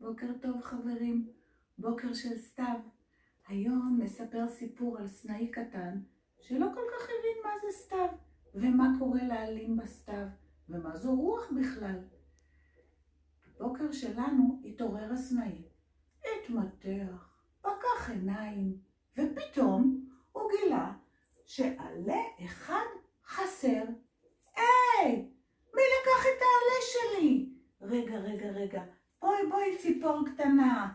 בוקר טוב חברים, בוקר של סתיו. היום נספר סיפור על סנאי קטן שלא כל כך הבין מה זה סתיו ומה קורה לעלים בסתיו ומה זו רוח בכלל. בבוקר שלנו התעורר הסנאי, התמתח, פקח עיניים ופתאום הוא גילה שעלה אחד חסר. היי, מי לקח את העלה שלי? רגע, בואי ציפור קטנה.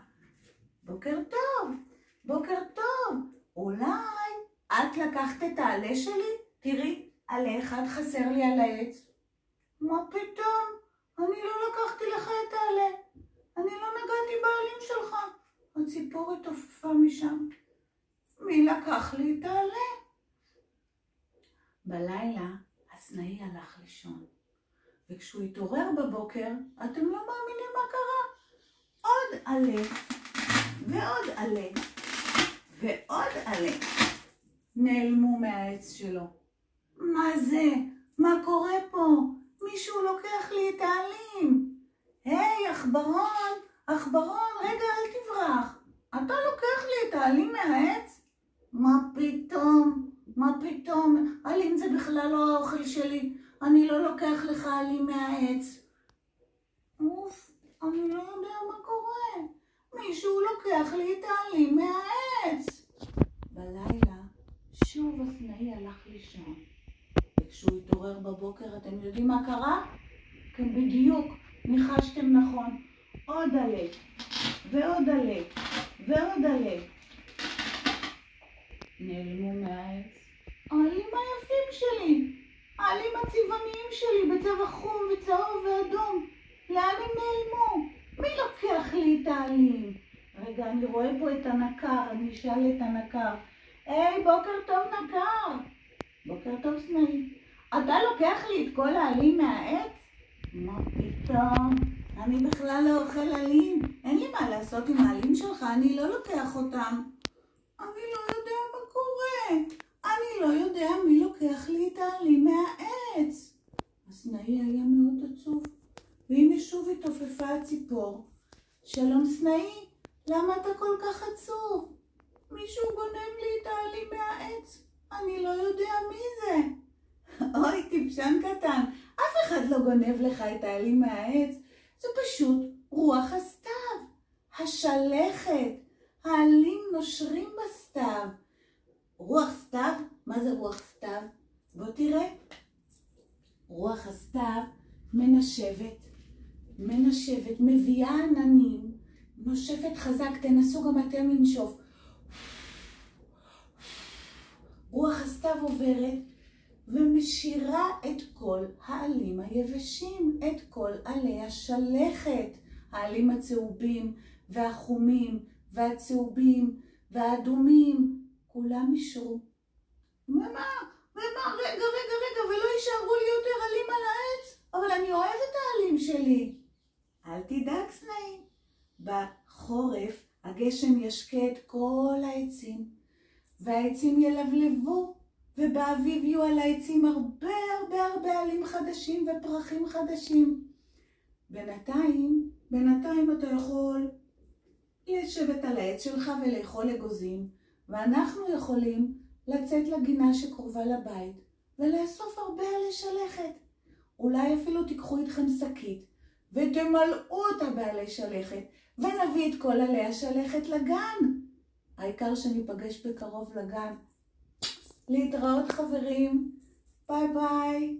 בוקר טוב, אולי את לקחת את העלה שלי? תראי, עלה אחד חסר לי על העץ. מה פתאום? אני לא לקחתי לך את העלה. אני לא נגעתי בעלים שלך. הציפור התעופפה משם. מי לקח לי את העלה? בלילה הסנאי הלך לישון. וכשהוא התעורר בבוקר, אתם לא מאמינים מה קרה. עוד עלה, ועוד עלה, ועוד עלה. נעלמו מהעץ שלו. מה זה? מה קורה פה? מישהו לוקח לי את העלים. היי, עכברון, רגע, אל תברח. אתה לוקח לי את העלים מהעץ? מה פתאום? עלים זה בכלל לא האוכל שלי. אני לא לוקח לך עלים מהעץ. אוף, אני לא יודע מה קורה. מישהו לוקח לי את העלים מהעץ. בלילה שוב הסנאי הלך לישון. וכשהוא התעורר בבוקר, אתם יודעים מה קרה? כן, בדיוק, ניחשתם נכון. עוד עלה, ועוד עלה, ועוד עלה. נעלמו מהעץ. העלים היפים שלי. העלים הצבעוניים שלי בצבע חום וצהוב ואדום. לאן הם נעלמו? מי לוקח לי את העלים? רגע, אני רואה פה את הנקר, אני אשאל את הנקר. היי, בוקר טוב נקר. בוקר טוב סנאי. אתה לוקח לי את כל העלים מהעץ? מה פתאום? אני בכלל לא אוכל עלים. אין לי מה לעשות עם העלים שלך, אני לא לוקח אותם. אני לא יודע מה קורה. אני לא יודע מי לוקח לי את העלים מהעץ. הסנאי היה מאוד עצוב. והנה שוב התעופפה הציפור. שלום סנאי, למה אתה כל כך עצוב? מישהו גונב לי את העלים מהעץ. אני לא יודע מי זה. אוי, טיפשן קטן. אף אחד לא גונב לך את העלים מהעץ. זה פשוט רוח הסתיו. השלכת. העלים נושרים בסתיו. רוח סתיו? מה זה רוח סתיו? בוא תראה. רוח הסתיו מנשבת, מביאה עננים, נושפת חזק, תנסו גם אתם לנשוף. רוח הסתיו עוברת ומשאירה את כל העלים היבשים, את כל עלי השלכת. העלים הצהובים והחומים והצהובים והאדומים, כולם ישרו. רגע, ולא יישארו לי יותר עלים על העץ, אבל אני אוהב את העלים שלי. אל תדאג סנאי. בחורף הגשם ישקה את כל העצים, והעצים ילבלבו, ובאביב יהיו על העצים הרבה עלים חדשים ופרחים חדשים. בינתיים אתה יכול לשבת על העץ שלך ולאכול אגוזים, ואנחנו יכולים לצאת לגינה שקרובה לבית ולאסוף הרבה עלי שלכת. אולי אפילו תיקחו איתכם שקית ותמלאו אותה בעלי שלכת ונביא את כל עלי השלכת לגן. העיקר שניפגש בקרוב לגן. להתראות חברים. ביי ביי.